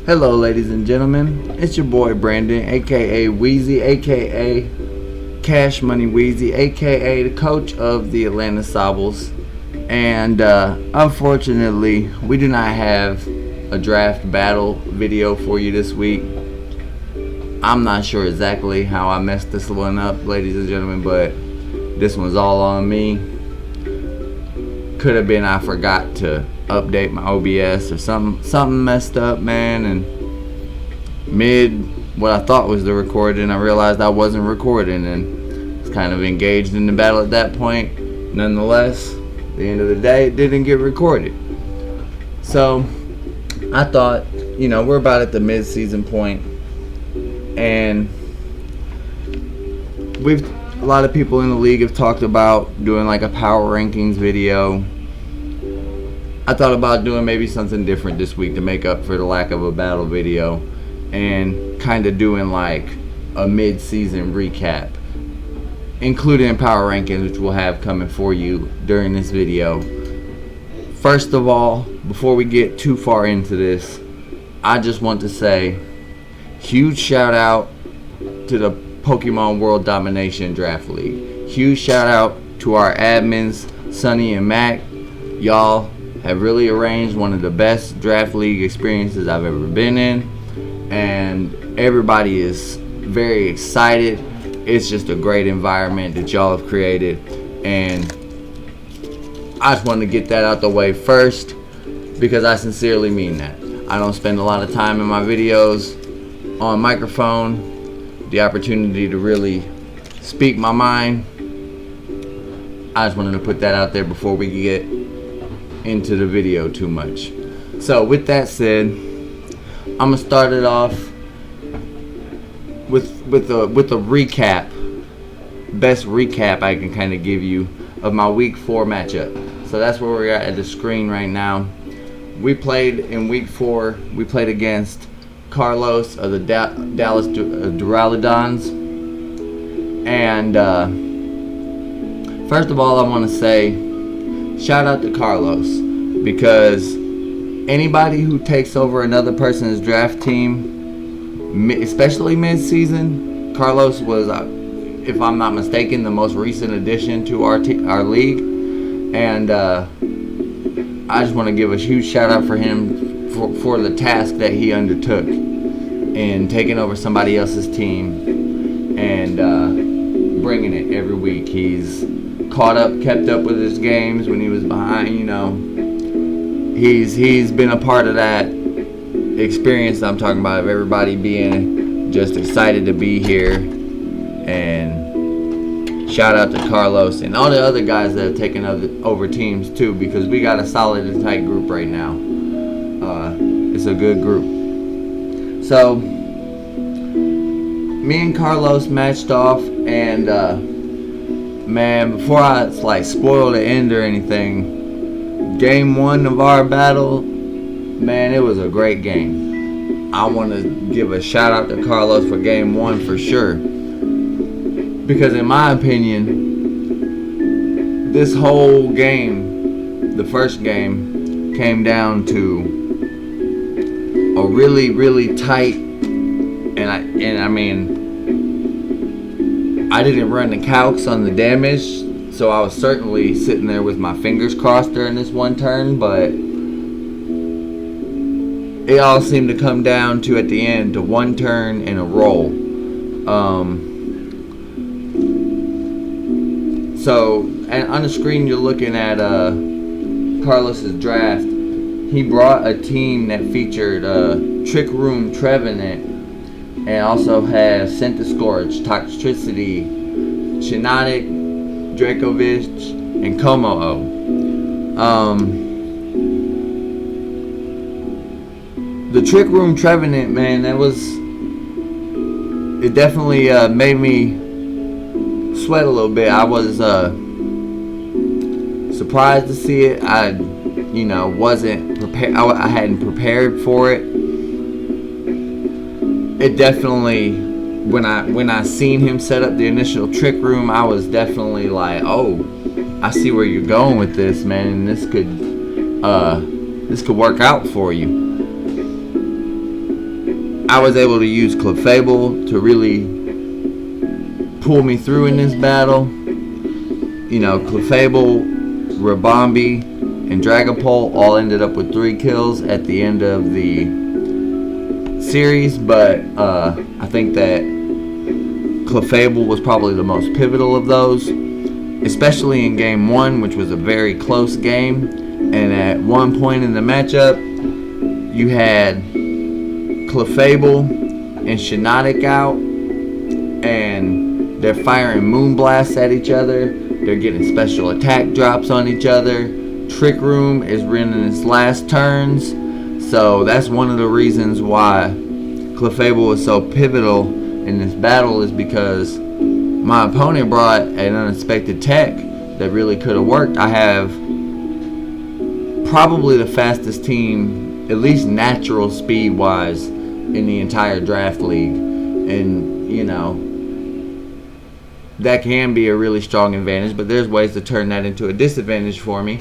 Hello, ladies and gentlemen. It's your boy Brandon, aka Wheezy, aka Cash Money Wheezy, aka the coach of the Atlanta Sobbles. And unfortunately, we do not have a draft battle video for you this week. I'm not sure exactly how I messed this one up, ladies and gentlemen, but this one's all on me. Could have been I forgot to update my OBS or something messed up, man, and mid what I thought was the recording, I realized I wasn't recording and was kind of engaged in the battle at that point. Nonetheless, at the end of the day, it didn't get recorded. So I thought, we're about at the mid-season point, and a lot of people in the league have talked about doing like a power rankings video. I thought about doing maybe something different this week to make up for the lack of a battle video, and kind of doing like a mid-season recap, including power rankings, which we'll have coming for you during this video. First of all, before we get too far into this, I just want to say huge shout out to the Pokemon World Domination Draft League. Huge shout out to our admins, Sonny and Mac. Y'all have really arranged one of the best draft league experiences I've ever been in, and everybody is very excited. It's just a great environment that y'all have created, and I just want to get that out the way first because I sincerely mean that. I don't spend a lot of time in my videos on microphone, the opportunity to really speak my mind. I just wanted to put that out there before we get into the video too much. So with that said, I'm gonna start it off with a recap, best recap I can kind of give you of my week 4 matchup. So that's where we're at the screen right now. We played in week 4. We played against Carlos of the Dallas Duraludons, and first of all, I want to say shout out to Carlos, because anybody who takes over another person's draft team, especially mid-season, Carlos was, if I'm not mistaken, the most recent addition to our league, and I just want to give a huge shout out for him for the task that he undertook in taking over somebody else's team and bringing it every week. He's kept up with his games when he was behind. He's been a part of that experience I'm talking about, of everybody being just excited to be here. And shout out to Carlos and all the other guys that have taken over teams too, because we got a solid and tight group right now. It's a good group. So me and Carlos matched off, and man, before I spoil the end or anything, game 1 of our battle, man, it was a great game. I want to give a shout out to Carlos for game 1 for sure, because in my opinion, this whole game, the first game, came down to a really, really tight, and I mean, I didn't run the calcs on the damage, so I was certainly sitting there with my fingers crossed during this one turn, but it all seemed to come down to, at the end, to one turn and a roll. So, and on the screen you're looking at Carlos's draft. He brought a team that featured Trick Room Trevenant, and also has Centiskorch, Toxtricity, Shiinotic, Dracovish, and Como-O. The Trick Room Trevenant, man, it definitely made me sweat a little bit. I was surprised to see it. I wasn't prepared. I hadn't prepared for it. It definitely, when I seen him set up the initial trick room, I was definitely like, oh, I see where you're going with this, man, and this could work out for you. I was able to use Clefable to really pull me through in this battle. You know, Clefable, Rabombi, and Dragapult all ended up with 3 kills at the end of the series, but I think that Clefable was probably the most pivotal of those, especially in game 1, which was a very close game. And at one point in the matchup, you had Clefable and Shiinotic out, and they're firing Moonblasts at each other. They're getting special attack drops on each other. Trick Room is running its last turns. So that's one of the reasons why Clefable was so pivotal in this battle, is because my opponent brought an unexpected tech that really could have worked. I have probably the fastest team, at least natural speed wise, in the entire draft league. And, you know, that can be a really strong advantage, but there's ways to turn that into a disadvantage for me,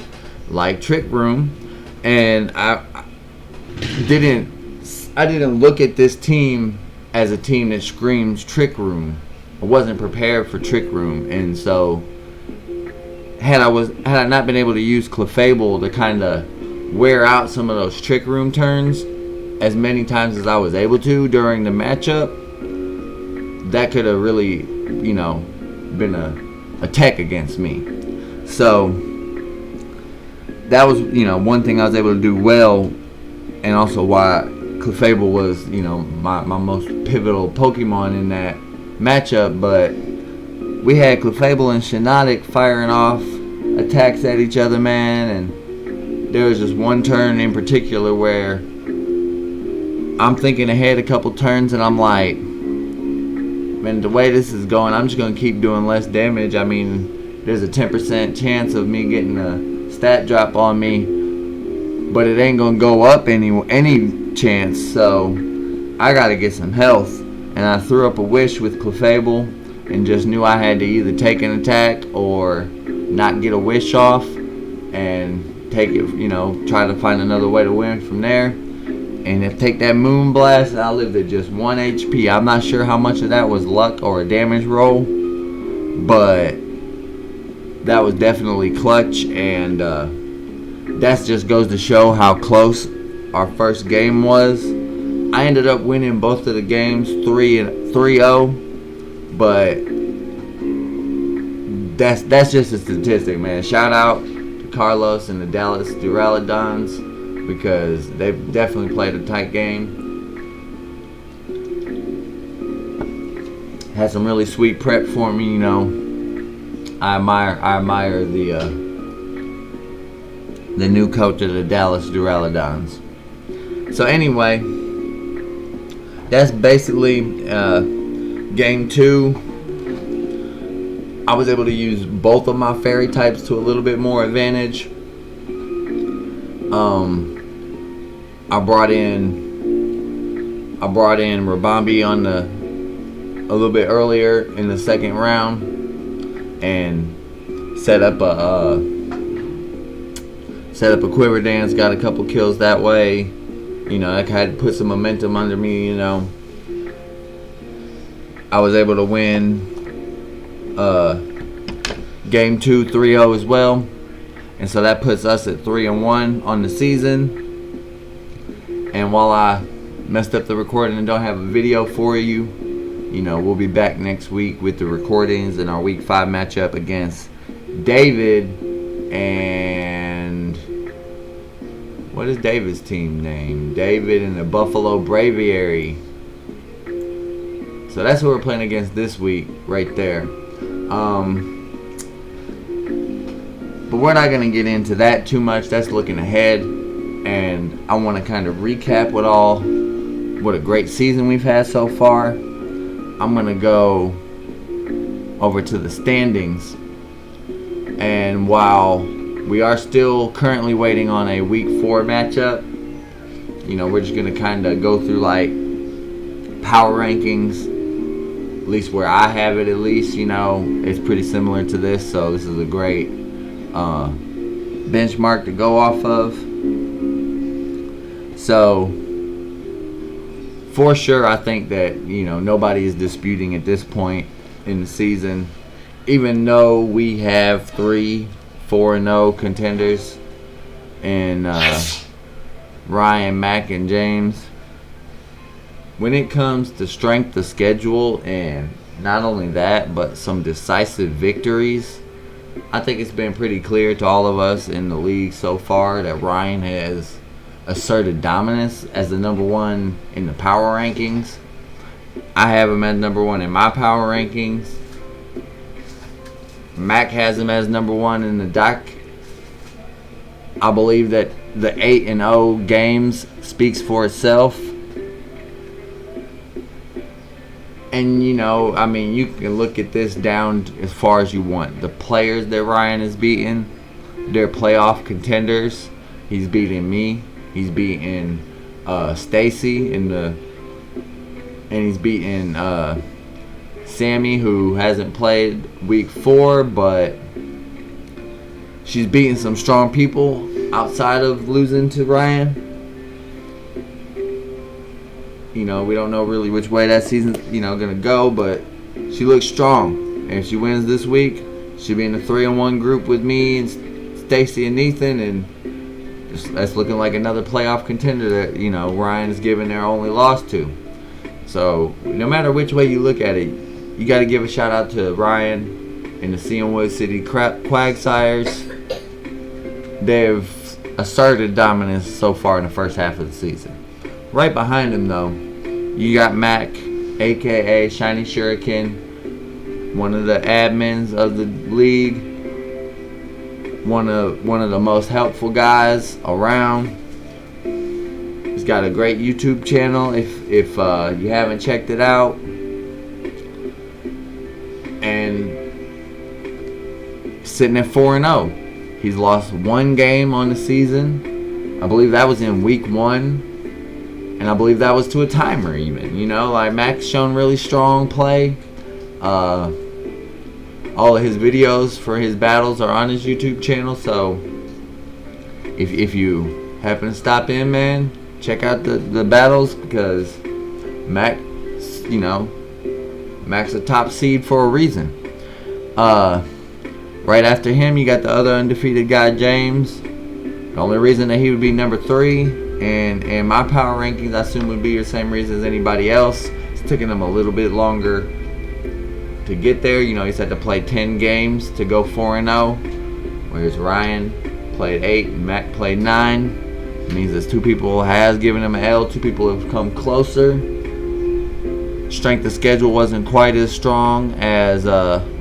like Trick Room. And I didn't look at this team as a team that screams Trick Room. I wasn't prepared for Trick Room, and so had I not been able to use Clefable to kind of wear out some of those Trick Room turns as many times as I was able to during the matchup, that could have really, you know, been a tech against me. So that was, you know, one thing I was able to do well, and also why Clefable was, you know, my most pivotal Pokemon in that matchup. But we had Clefable and Shiinotic firing off attacks at each other, man, and there was just one turn in particular where I'm thinking ahead a couple turns, and I'm like, man, the way this is going, I'm just going to keep doing less damage. I mean, there's a 10% chance of me getting a stat drop on me, but it ain't going to go up any chance, so I got to get some health. And I threw up a wish with Clefable and just knew I had to either take an attack or not get a wish off and take it, you know, try to find another way to win from there. And if take that Moonblast, and I lived at just 1 HP. I'm not sure how much of that was luck or a damage roll, but that was definitely clutch. And that just goes to show how close our first game was. I ended up winning both of the games 3-0, but that's just a statistic, man. Shout out to Carlos and the Dallas Duraludons, because they've definitely played a tight game. Had some really sweet prep for me, you know. I admire the new coach of the Dallas Duraludons. So anyway, that's basically game 2. I was able to use both of my fairy types to a little bit more advantage. I brought in Rabombi on a little bit earlier in the second round and set up a Quiver Dance. Got a couple kills that way. You know, that kind of put some momentum under me. You know, I was able to win game 2 3-0 as well. And so that puts us at 3-1 on the season. And while I messed up the recording and don't have a video for you, you know, we'll be back next week with the recordings and our week 5 matchup against David and what is David's team name? David and the Buffalo Braviary. So that's who we're playing against this week right there. But we're not going to get into that too much. That's looking ahead. And I want to kind of recap what a great season we've had so far. I'm going to go over to the standings. And while we are still currently waiting on a week 4 matchup, you know, we're just going to kind of go through like power rankings. At least where I have it, at least, you know, it's pretty similar to this. So this is a great benchmark to go off of. So for sure, I think that, nobody is disputing at this point in the season, even though we have 3 4-0 contenders and Ryan, Mac, and James. When it comes to strength of schedule and not only that, but some decisive victories, I think it's been pretty clear to all of us in the league so far that Ryan has asserted dominance as the number 1 in the power rankings. I have him as number 1 in my power rankings. Mac has him as number 1 in the doc. I believe that the 8-0 games speaks for itself. And, you can look at this down as far as you want. The players that Ryan is beating, they're playoff contenders. He's beating me. He's beating Stacy and he's beating Sammy, who hasn't played week 4, but she's beating some strong people outside of losing to Ryan. We don't know really which way that season's, going to go, but she looks strong. And if she wins this week, she'll be in the 3-1 group with me and Stacy and Ethan, and that's looking like another playoff contender that, Ryan is giving their only loss to. So, no matter which way you look at it, you got to give a shout out to Ryan and the Seawood City Quagsires. They've asserted dominance so far in the first half of the season. Right behind him, though, you got Mac, a.k.a. Shiny Shuriken, one of the admins of the league, one of the most helpful guys around. He's got a great YouTube channel if you haven't checked it out. And sitting at 4-0. He's lost 1 game on the season. I believe that was in week 1. And I believe that was to a timer even. Mac's shown really strong play. All of his videos for his battles are on his YouTube channel. So if you happen to stop in, man, check out the battles, because Mac's a top seed for a reason. Right after him, you got the other undefeated guy, James. The only reason that he would be number 3 and my power rankings, I assume, would be the same reason as anybody else. It's taking him a little bit longer to get there. He's had to play 10 games to go 4-0, whereas Ryan played 8 and Mac played 9. It means there's 2 people has given him an L. 2 people have come closer. Strength of schedule wasn't quite as strong as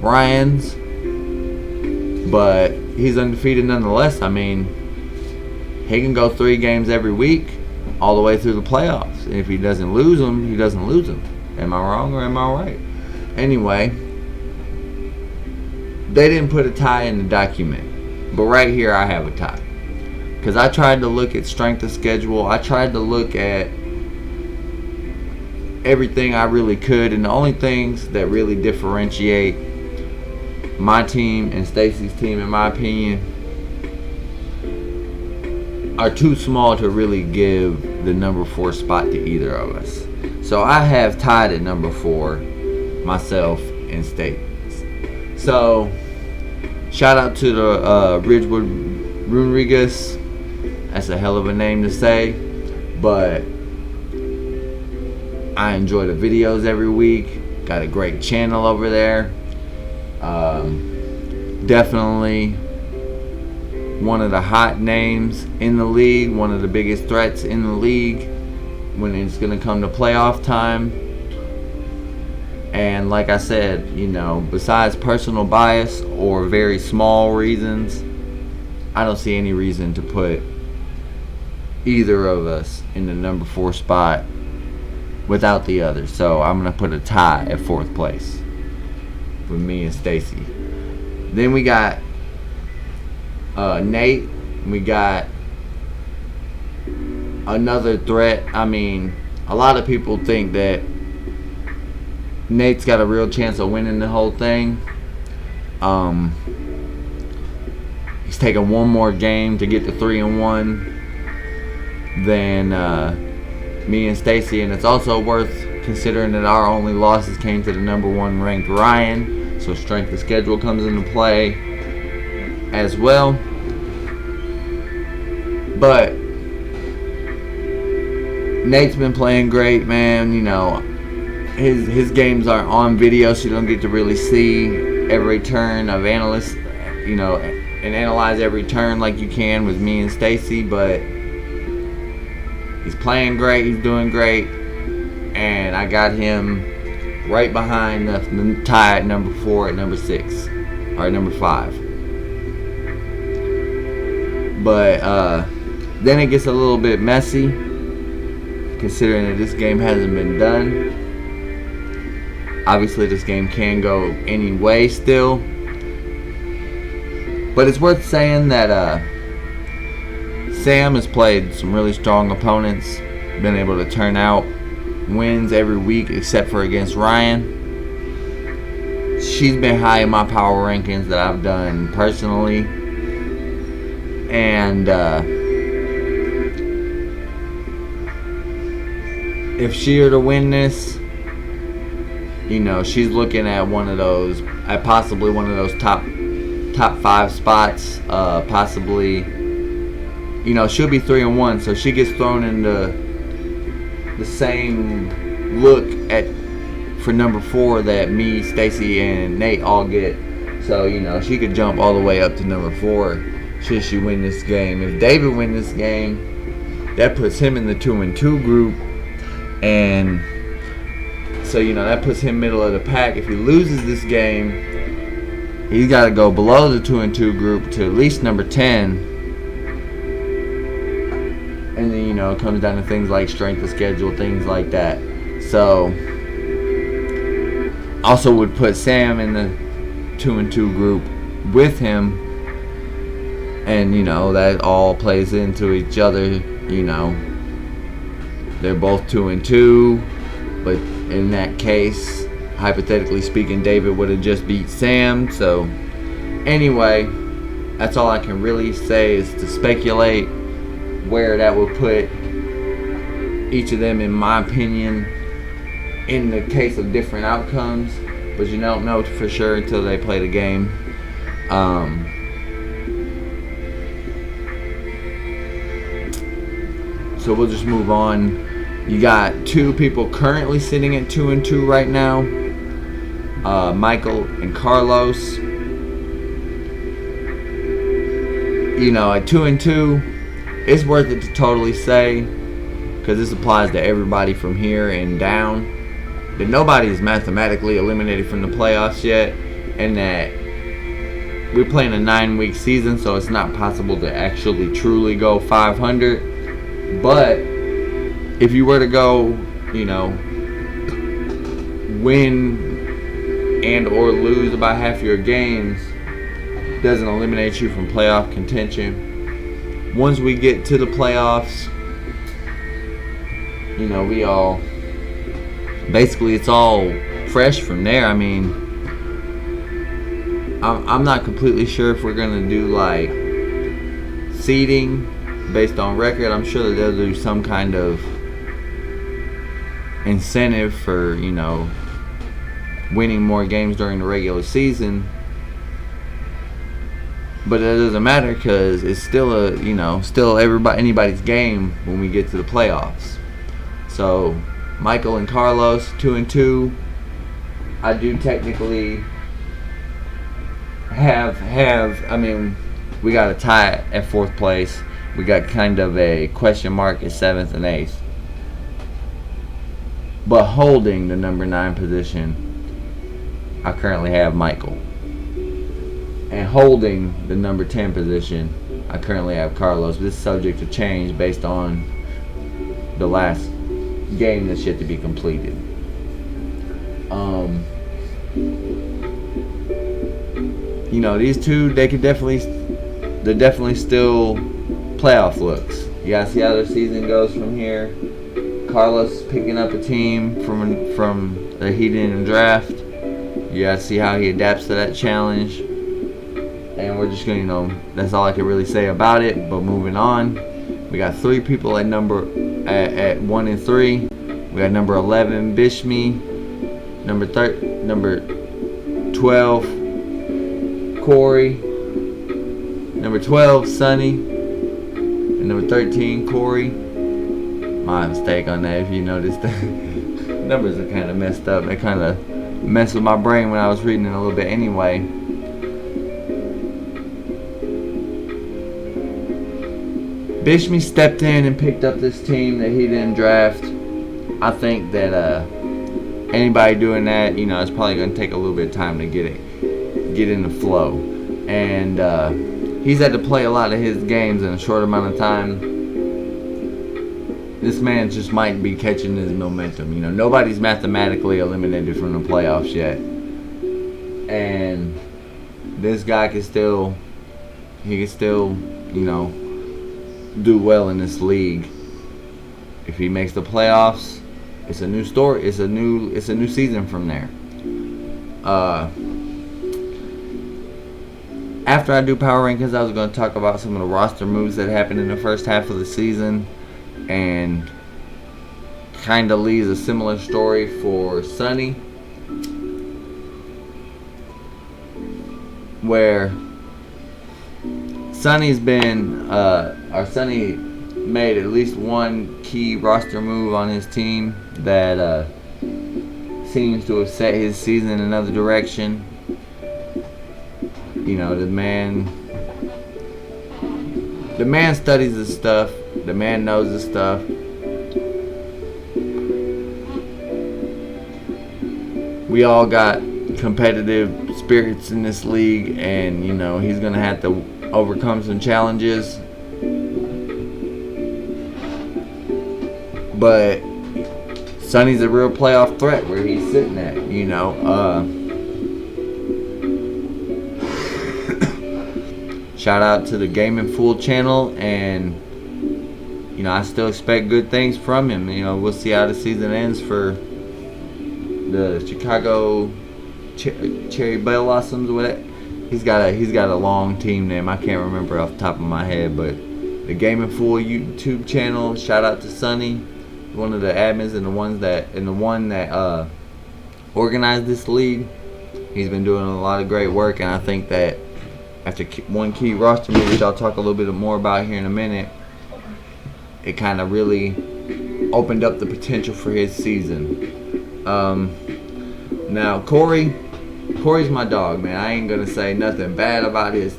Ryan's, but he's undefeated nonetheless. He can go 3 games every week all the way through the playoffs. And if he doesn't lose them, he doesn't lose them. Am I wrong or am I right? Anyway, they didn't put a tie in the document. But right here I have a tie. Because I tried to look at strength of schedule. I tried to look at everything I really could. And the only things that really differentiate my team and Stacy's team, in my opinion, are too small to really give the number 4 spot to either of us. So I have tied at number 4 myself and Stacy. So shout out to the Ridgewood Rodriguez. That's a hell of a name to say, but I enjoy the videos every week. Got a great channel over there. Definitely one of the hot names in the league, one of the biggest threats in the league when it's going to come to playoff time. And like I said, besides personal bias or very small reasons, I don't see any reason to put either of us in the number 4 spot without the other. So I'm going to put a tie at 4th place with me and Stacy. Then we got Nate. We got another threat. A lot of people think that Nate's got a real chance of winning the whole thing. He's taking 1 more game to get to 3-1 than me and Stacy, and it's also worth considering that our only losses came to the number 1 ranked Ryan, so strength of schedule comes into play as well. But Nate's been playing great, man. You know, his games are on video, so you don't get to really see every turn of analysts, you know, and analyze every turn like you can with me and Stacy. But he's playing great, he's doing great, and I got him right behind the tie at number 4 at number 6 or number 5. But then it gets a little bit messy, considering that this game hasn't been done. Obviously, this game can go any way still. But it's worth saying that Sam has played some really strong opponents, been able to turn out wins every week except for against Ryan. She's been high in my power rankings that I've done personally. And if she were to win this, you know, she's looking at possibly one of those top 5 spots. Possibly, you know, she'll be 3-1, so she gets thrown into the same look for number 4 that me, Stacy, and Nate all get. So, you know, she could jump all the way up to number 4 should she win this game. If David win this game, that puts him in the 2-2 group, and so, you know, that puts him middle of the pack. If he loses this game, he's got to go below the 2-2 group to at least number 10. And then, you know, it comes down to things like strength of schedule, things like that. So, also would put Sam in the 2-2 group with him. And, you know, that all plays into each other. You know, they're both 2-2. But in that case, hypothetically speaking, David would have just beat Sam. So, anyway, that's all I can really say is to speculate where that would put each of them, in my opinion, in the case of different outcomes. But you don't know for sure until they play the game. So we'll just move on. You got 2 people currently sitting at 2-2 right now. Michael and Carlos. You know, at 2-2, it's worth it to totally say, because this applies to everybody from here and down, that nobody is mathematically eliminated from the playoffs yet, and that we're playing a 9-week season, so it's not possible to actually truly go 500. But if you were to go, you know, win and or lose about half your games, doesn't eliminate you from playoff contention. Once we get to the playoffs, you know, basically it's all fresh from there. I mean, I'm not completely sure if we're gonna do like seeding based on record. I'm sure that they'll do some kind of incentive for, you know, winning more games during the regular season. But it doesn't matter, because it's still anybody's game when we get to the playoffs. So Michael and Carlos 2-2. I do technically I mean, we got a tie at 4th place. We got kind of a question mark at 7th and 8th. But holding the number 9 position, I currently have Michael. And holding the number 10 position, I currently have Carlos. This is subject to change based on the last game that's yet to be completed. You know, these 2, they're definitely still playoff looks. You gotta see how their season goes from here. Carlos picking up a team from that he didn't draft. You gotta see how he adapts to that challenge. And we're just gonna, you know, that's all I can really say about it. But moving on, we got 3 people at number at 1 and 3. We got number 11 Bishmi, number 12 Corey, number 12 Sonny, and number 13 Corey. My mistake on that, if you noticed. The numbers are kind of messed up. They kind of messed with my brain when I was reading it a little bit anyway. Bishmi stepped in and picked up this team that he didn't draft. I think that anybody doing that, it's probably going to take a little bit of time to get in the flow. And he's had to play a lot of his games in a short amount of time. This man just might be catching his momentum. Nobody's mathematically eliminated from the playoffs yet. And this guy can still, do well in this league. If he makes the playoffs, it's a new story. It's a new season from there. After I do power rankings, I was going to talk about some of the roster moves that happened in the first half of the season, and kind of leaves a similar story for Sonny, where Sonny made at least one key roster move on his team that seems to have set his season in another direction. The man studies his stuff. The man knows his stuff. We all got competitive spirits in this league, and he's gonna have to overcome some challenges. But Sonny's a real playoff threat where he's sitting at, Shout out to the Gaming Fool channel, and I still expect good things from him. We'll see how the season ends for the Chicago Cherry Blossoms. He's got a long team name. I can't remember off the top of my head, but the Gaming Fool YouTube channel. Shout out to Sonny, one of the admins and the one that organized this league. He's been doing a lot of great work, and I think that after one key roster move, which I'll talk a little bit more about here in a minute, it kind of really opened up the potential for his season. Now Corey's my dog, man. I ain't gonna say nothing bad about his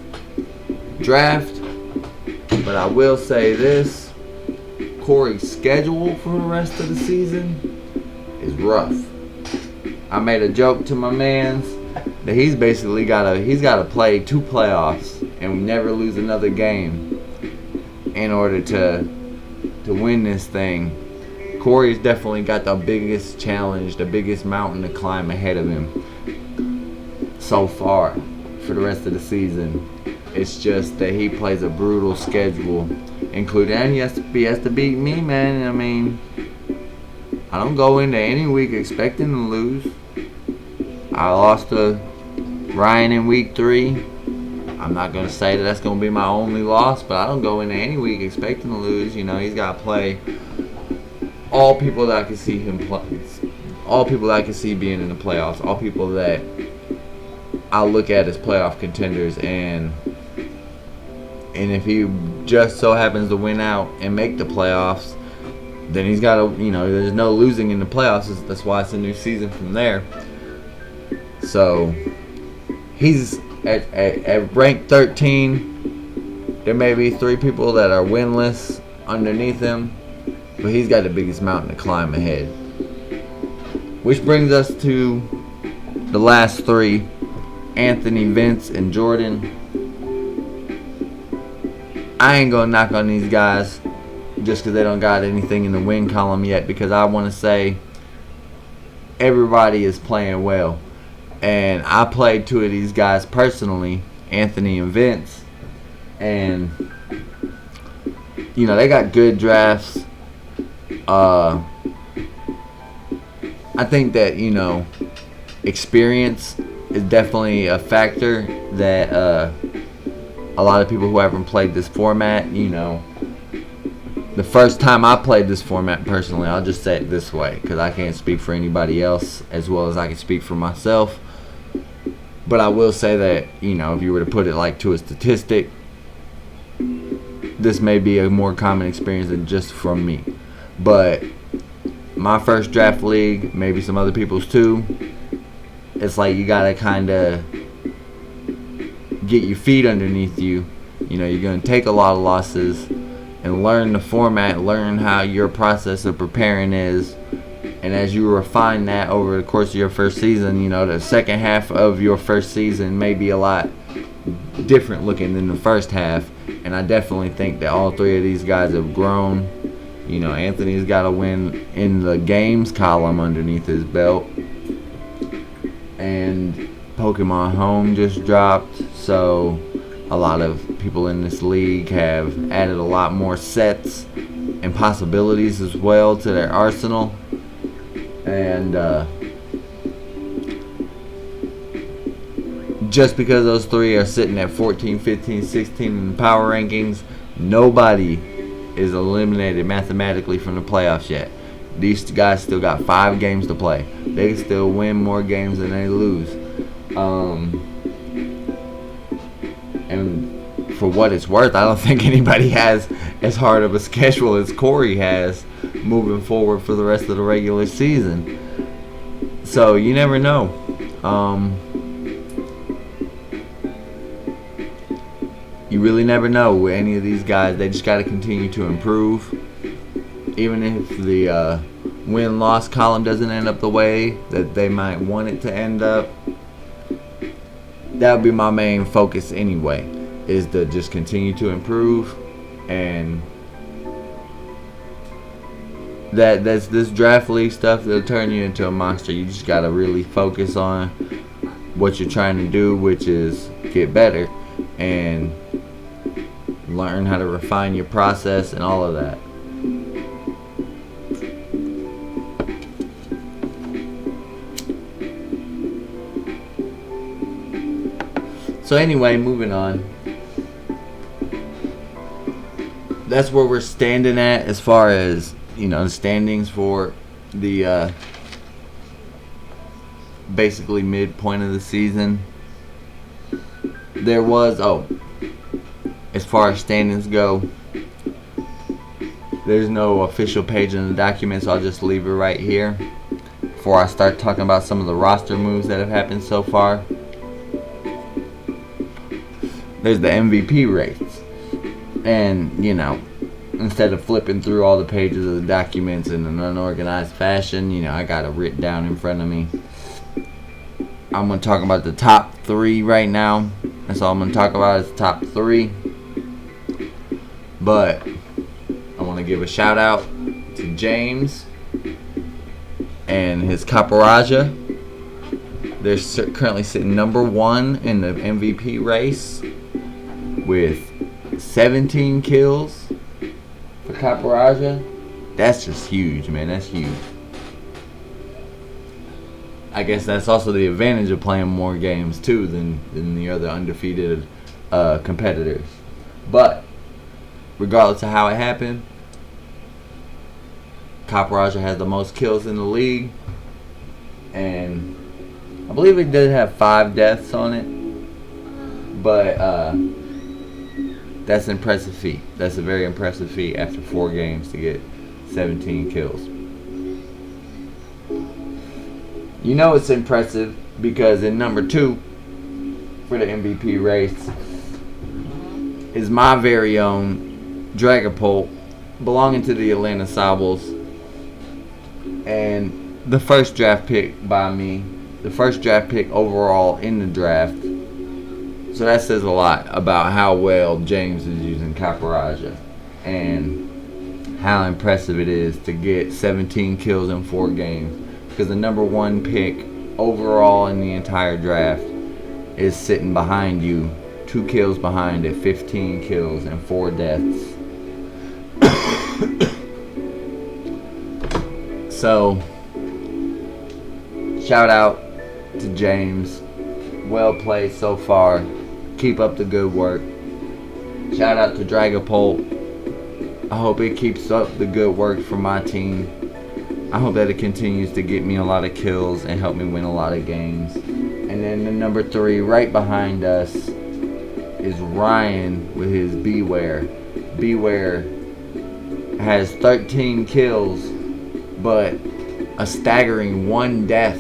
draft, but I will say this: Corey's schedule for the rest of the season is rough. I made a joke to my mans that he's basically gotta play 2 playoffs and never lose another game in order to win this thing. Corey's definitely got the biggest challenge, the biggest mountain to climb ahead of him so far for the rest of the season. It's just that he plays a brutal schedule, including, and he has to beat me, man. I mean, I don't go into any week expecting to lose. I lost to Ryan in week 3. I'm not going to say that that's going to be my only loss, but I don't go into any week expecting to lose. He's got to play all people that I can see him play, all people that I can see being in the playoffs, all people that I look at as playoff contenders, and if he just so happens to win out and make the playoffs, then he's got to, there's no losing in the playoffs. That's why it's a new season from there. So he's at rank 13. There may be 3 people that are winless underneath him, but he's got the biggest mountain to climb ahead. Which brings us to the last 3, Anthony, Vince, and Jordan. I ain't gonna knock on these guys just because they don't got anything in the win column yet, because I want to say everybody is playing well. And I played 2 of these guys personally, Anthony and Vince. And, they got good drafts. I think that, experience is definitely a factor that a lot of people who haven't played this format, the first time I played this format personally, I'll just say it this way because I can't speak for anybody else as well as I can speak for myself. But I will say that, you know, if you were to put it like to a statistic, this may be a more common experience than just from me. But my first draft league, maybe some other people's too, it's like you gotta kind of get your feet underneath you. You know, you're gonna take a lot of losses and learn the format, learn how your process of preparing is. And as you refine that over the course of your first season, you know, the second half of your first season may be a lot different looking than the first half. And I definitely think that all three of these guys have grown. You know, Anthony's got a win in the games column underneath his belt. And Pokemon Home just dropped. So a lot of people in this league have added a lot more sets and possibilities as well to their arsenal. And just because those three are sitting at 14, 15, 16 in the power rankings, nobody is eliminated mathematically from the playoffs yet. These guys still got 5 games to play. They can still win more games than they lose. And for what it's worth, I don't think anybody has as hard of a schedule as Corey has moving forward for the rest of the regular season. So you never know. You really never know with any of these guys. They just got to continue to improve. Even if the win-loss column doesn't end up the way that they might want it to end up, that would be my main focus anyway, is to just continue to improve. And that's this draft league stuff that'll turn you into a monster. You just got to really focus on what you're trying to do, which is get better and learn how to refine your process and all of that. So anyway, moving on. That's where we're standing at as far as, you know, the standings for the basically midpoint of the season. There was, as far as standings go, there's no official page in the document, so I'll just leave it right here before I start talking about some of the roster moves that have happened so far. There's the MVP race. And, you know, instead of flipping through all the pages of the documents in an unorganized fashion, you know, I got it written down in front of me. I'm going to talk about the top 3 right now. That's all I'm going to talk about is the top 3. But I want to give a shout out to James and his Caparaja. They're currently sitting number 1 in the MVP race with 17 kills for Caparaja. That's just huge, man. That's huge. I guess that's also the advantage of playing more games too than the other undefeated competitors. But regardless of how it happened, Caparaja has the most kills in the league, and I believe he did have 5 deaths on it. But that's an impressive feat. That's a very impressive feat after 4 games to get 17 kills. You know it's impressive because in number 2 for the MVP race is my very own Dragapult, belonging to the Atlanta Sables, and the first draft pick by me, the first draft pick overall in the draft. So that says a lot about how well James is using Caparaja and how impressive it is to get 17 kills in 4 games. Because the number 1 pick overall in the entire draft is sitting behind you, 2 kills behind at 15 kills and 4 deaths. So, shout out to James. Well played so far. Keep up the good work. Shout out to Dragapult. I hope it keeps up the good work for my team. I hope that it continues to get me a lot of kills and help me win a lot of games. And then the number 3 right behind us is Ryan with his Beware. Beware has 13 kills, but a staggering 1 death.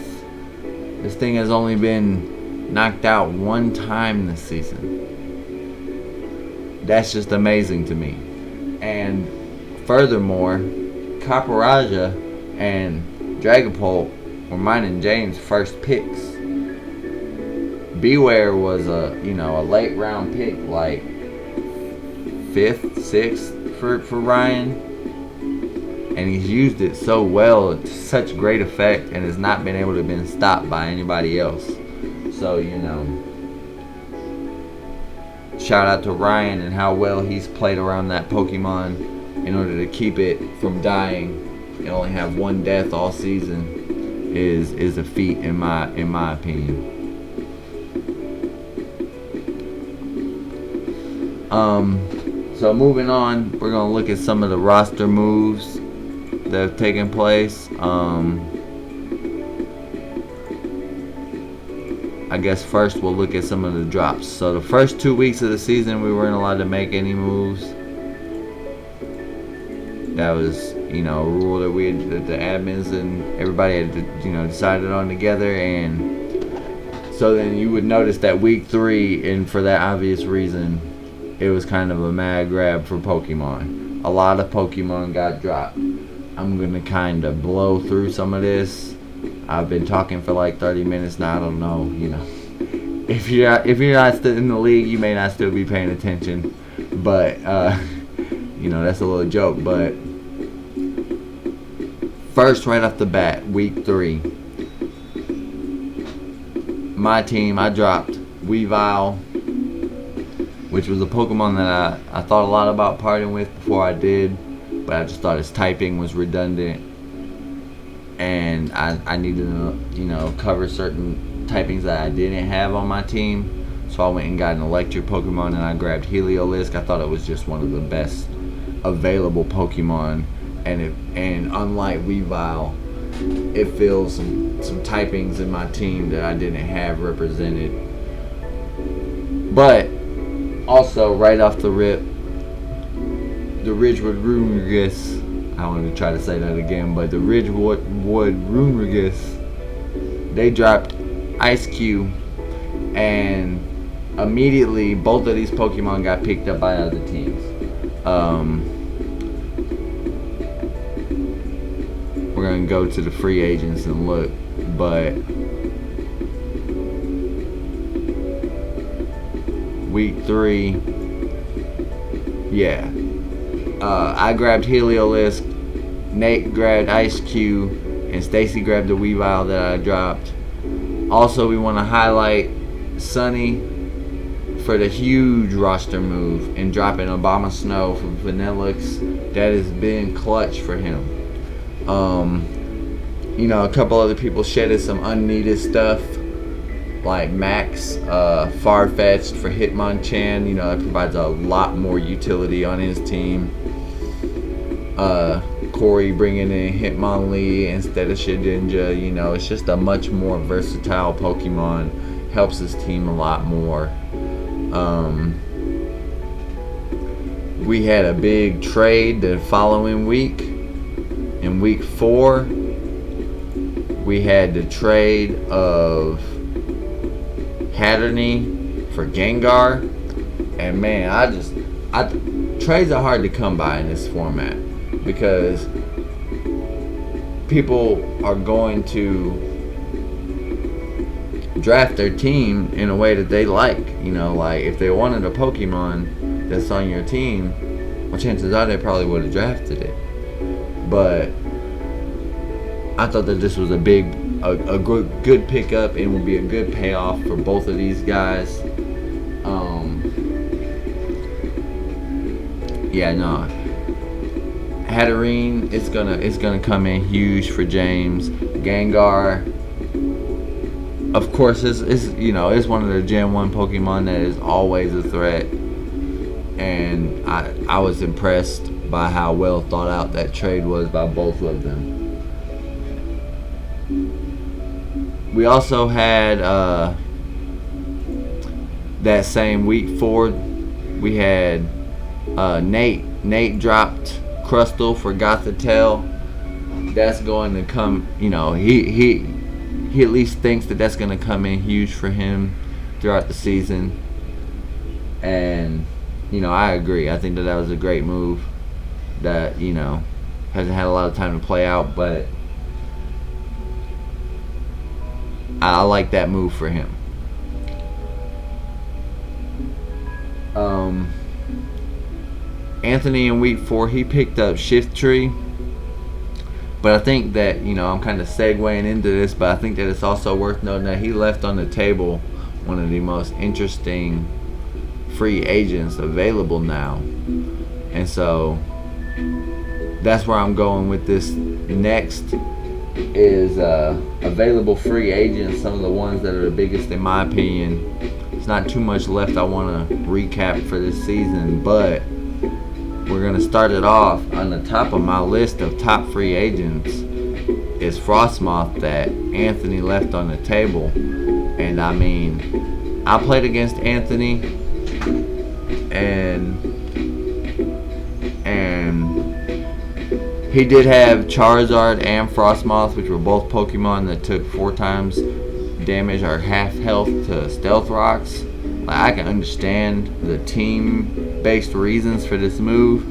This thing has only been knocked out 1 time this season. That's just amazing to me. And furthermore, Caparaja and Dragapult were mine and James' first picks. Beware was a late round pick, like 5th, 6th for Ryan. And he's used it so well, to such great effect, and has not been able to been stopped by anybody else. So, shout out to Ryan and how well he's played around that Pokemon in order to keep it from dying and only have 1 death all season is a feat in my opinion. So moving on, we're gonna look at some of the roster moves that have taken place. I guess first we'll look at some of the drops. So the first 2 weeks of the season, we weren't allowed to make any moves. That was, a rule that that the admins and everybody had, decided on together. And so then you would notice that week 3, and for that obvious reason, it was kind of a mad grab for Pokemon. A lot of Pokemon got dropped. I'm gonna kind of blow through some of this. I've been talking for like 30 minutes now. I don't know, if you're not still in the league, you may not still be paying attention. But that's a little joke. But first, right off the bat, week 3, my team, I dropped Weavile, which was a Pokemon that I thought a lot about parting with before I did, but I just thought its typing was redundant, and I needed to cover certain typings that I didn't have on my team. So I went and got an electric Pokemon, and I grabbed Heliolisk. I thought it was just one of the best available Pokemon, and unlike Weavile, it fills some typings in my team that I didn't have represented. But also, right off the rip, the Ridgewood Runerigus, I want to try to say that again, but the Ridgewood Runerigus, they dropped Ice Cube, and immediately both of these Pokemon got picked up by other teams. We're going to go to the free agents and look, but week 3, yeah. I grabbed Heliolisk, Nate grabbed Ice Cube, and Stacy grabbed the Weavile that I dropped. Also, we want to highlight Sunny for the huge roster move and dropping Obama Snow from Vanillix. That has been clutch for him. A couple other people shedded some unneeded stuff, like Max, Farfetch'd for Hitmonchan. That provides a lot more utility on his team. Corey bringing in Hitmonlee instead of Shedinja. It's just a much more versatile Pokemon. Helps his team a lot more. We had a big trade the following week. In week 4, we had the trade of Hatterene for Gengar, and man, trades are hard to come by in this format because people are going to draft their team in a way that they like. Like if they wanted a Pokemon that's on your team, well, chances are they probably would have drafted it. But I thought that this was a good pickup and will be a good payoff for both of these guys. Hatterene, it's gonna come in huge for James. Gengar, of course, is one of the Gen 1 Pokemon that is always a threat, and I was impressed by how well thought out that trade was by both of them. We also had that same week 4, we had Nate. Nate dropped Crustle for Gothitelle. That's going to come, he at least thinks that that's going to come in huge for him throughout the season. And, I agree. I think that was a great move that, hasn't had a lot of time to play out, but I like that move for him. Anthony in week 4, he picked up Shift Tree. But I think that, I'm kind of segueing into this, but I think that it's also worth noting that he left on the table one of the most interesting free agents available now. And so that's where I'm going with this next is available free agents, some of the ones that are the biggest in my opinion. There's not too much left I want to recap for this season, but we're going to start it off on the top of my list of top free agents is Frostmoth that Anthony left on the table. And I mean, I played against Anthony and he did have Charizard and Frostmoth, which were both Pokemon that took 4 times damage or half health to Stealth Rocks. Like, I can understand the team-based reasons for this move.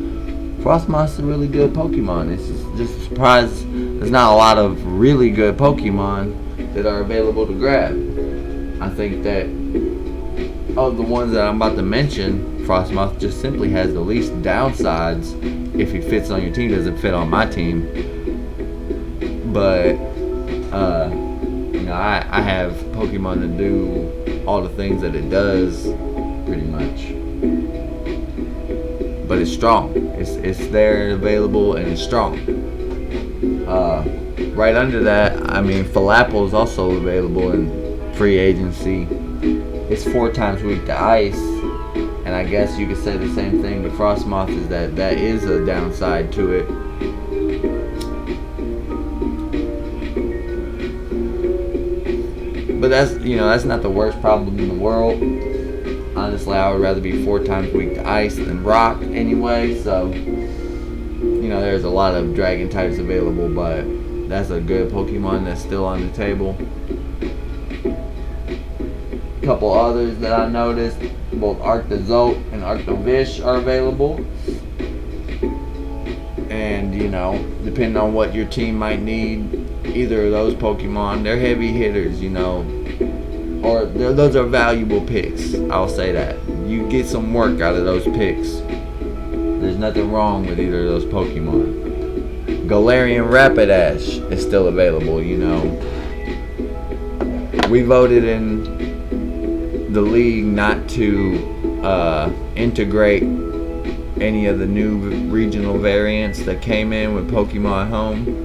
Frostmoth's a really good Pokemon. It's just a surprise there's not a lot of really good Pokemon that are available to grab. I think that of the ones that I'm about to mention, Frostmoth just simply has the least downsides if he fits on your team. Doesn't fit on my team. But, I have Pokemon that do all the things that it does, pretty much. But it's strong. It's there and available, and it's strong. Right under that, Falapel is also available in free agency. It's 4 times weak to ice, and I guess you could say the same thing with Frostmoth, is that is a downside to it. But that's not the worst problem in the world. Honestly, I would rather be 4 times weak to ice than rock anyway. So, there's a lot of dragon types available, but that's a good Pokemon that's still on the table. A couple others that I noticed, both Arctozolt and Arctovish are available. And, depending on what your team might need, either of those Pokemon, they're heavy hitters, or those are valuable picks. I'll say that. You get some work out of those picks. There's nothing wrong with either of those Pokemon. Galarian Rapidash is still available, We voted in the league not to integrate any of the new regional variants that came in with Pokemon Home.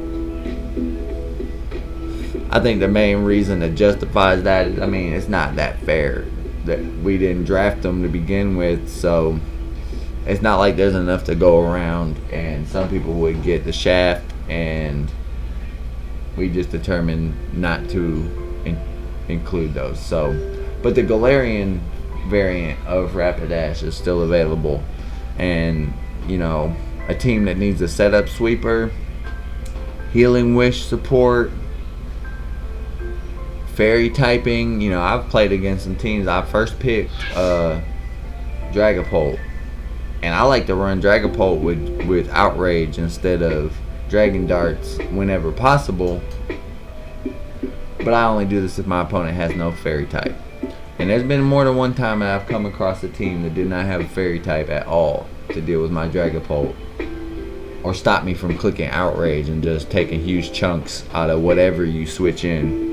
I think the main reason that justifies that is, it's not that fair that we didn't draft them to begin with, so it's not like there's enough to go around, and some people would get the shaft, and we just determined not to include those. So, but the Galarian variant of Rapidash is still available, and a team that needs a setup sweeper, Healing Wish support, fairy typing. I've played against some teams. I first picked Dragapult, and I like to run Dragapult with Outrage instead of Dragon Darts whenever possible. But I only do this if my opponent has no fairy type. And there's been more than one time that I've come across a team that did not have a fairy type at all to deal with my Dragapult, or stop me from clicking Outrage and just taking huge chunks out of whatever you switch in.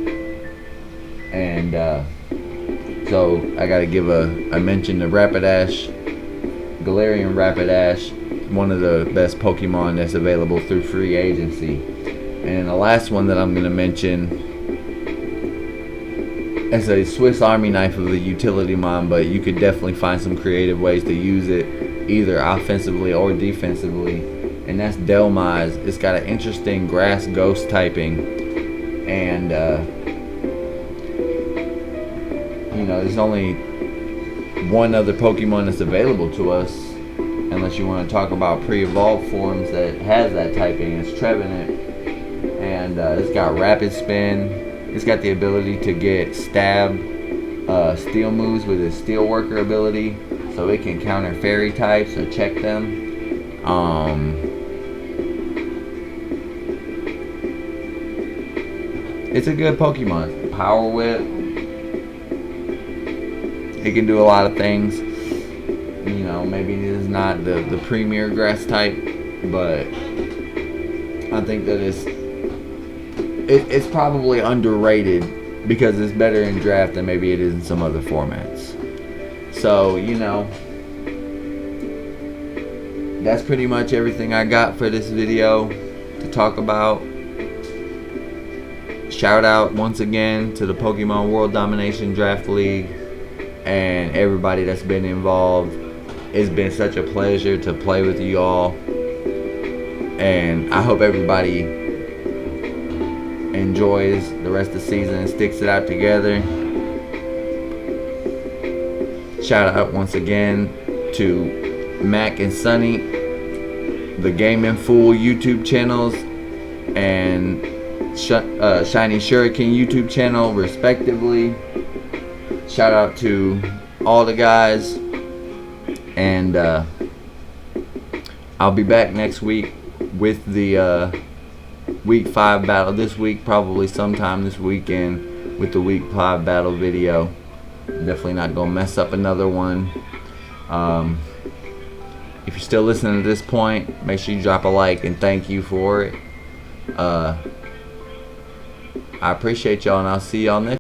And so I gotta give a mention to Rapidash, Galarian Rapidash, one of the best Pokemon that's available through free agency. And the last one that I'm gonna mention is a Swiss Army knife of a utility mon, but you could definitely find some creative ways to use it, either offensively or defensively. and that's Delmise. It's got an interesting grass ghost typing, and there's only one other Pokemon that's available to us, unless you want to talk about pre-evolved forms that has that typing. It's Trevenant, and it's got Rapid Spin. It's got the ability to get Stab Steel moves with its Steel Worker ability, so it can counter Fairy types or check them. It's a good Pokemon. Power Whip. It can do a lot of things. Maybe it is not the premier grass type, but I think that it's probably underrated because it's better in draft than maybe it is in some other formats. So, that's pretty much everything I got for this video to talk about. Shout out once again to the Pokemon World Domination Draft League and everybody that's been involved. It's been such a pleasure to play with you all, and I hope everybody enjoys the rest of the season and sticks it out together. Shout out once again to Mac and Sunny, the Gaming Fool YouTube channels, and Shiny Shuriken YouTube channel respectively. Shout out to all the guys, and I'll be back next week with the week 5 battle. This week, probably sometime this weekend, with the week 5 battle video. Definitely not gonna mess up another one. If you're still listening to this point, make sure you drop a like, and thank you for it. I appreciate y'all, and I'll see y'all next